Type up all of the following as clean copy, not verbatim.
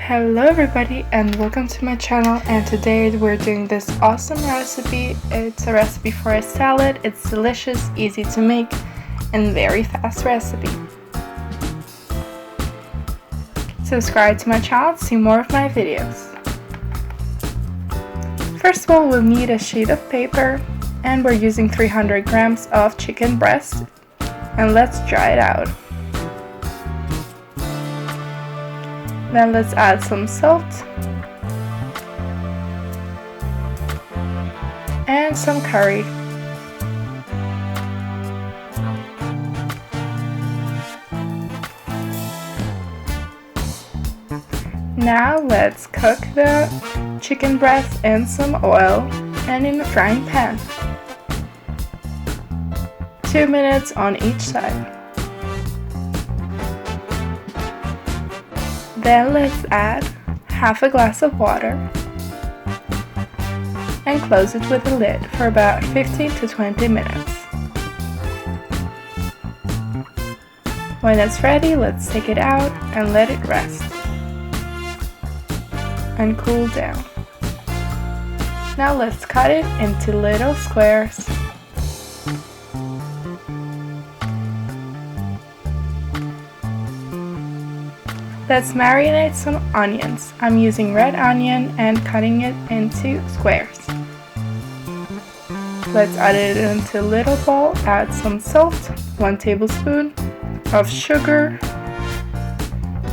Hello everybody and welcome to my channel, and today we're doing this awesome recipe. It's a recipe for a salad. It's delicious, easy to make, and very fast recipe. Subscribe to my channel to see more of my videos. First of all, we'll need a sheet of paper, and we're using 300 grams of chicken breast, and let's dry it out. Then let's add some salt and some curry. Now let's cook the chicken breast in some oil and in a frying pan. 2 minutes on each side. Then let's add half a glass of water and close it with a lid for about 15 to 20 minutes. When it's ready, let's take it out and let it rest and cool down. Now let's cut it into little squares. Let's marinate some onions. I'm using red onion and cutting it into squares. Let's add it into a little bowl. Add some salt, 1 tablespoon of sugar,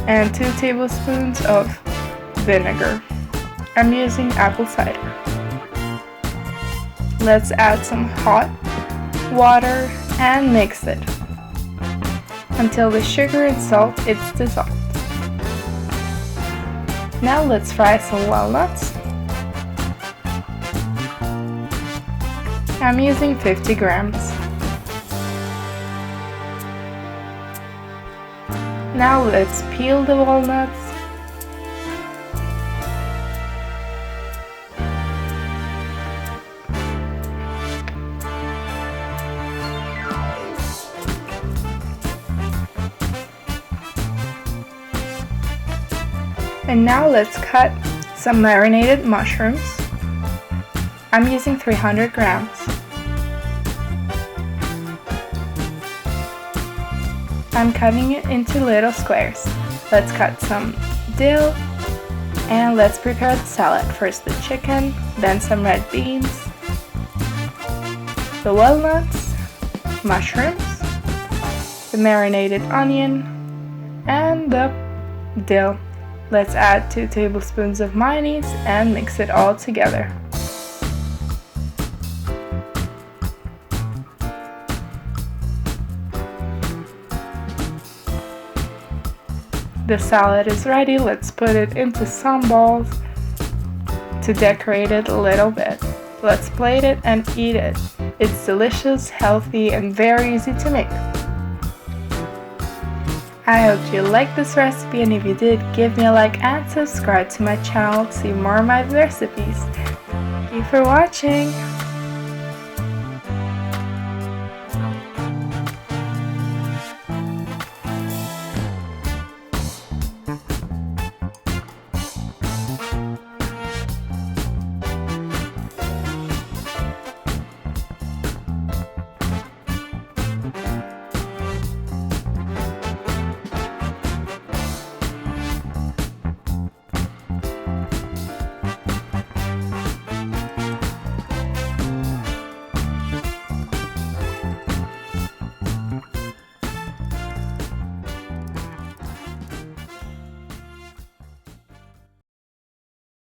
and 2 tablespoons of vinegar. I'm using apple cider. Let's add some hot water and mix it until the sugar and salt is dissolved. Now let's fry some walnuts. I'm using 50 grams. Now let's peel the walnuts. And now let's cut some marinated mushrooms. I'm using 300 grams. I'm cutting it into little squares. Let's cut some dill and let's prepare the salad. First the chicken, then some red beans, the walnuts, mushrooms, the marinated onion, and the dill. Let's add 2 tablespoons of mayonnaise and mix it all together. The salad is ready. Let's put it into some bowls to decorate it a little bit. Let's plate it and eat it. It's delicious, healthy, and very easy to make. I hope you liked this recipe, and if you did, give me a like and subscribe to my channel to see more of my recipes. Thank you for watching!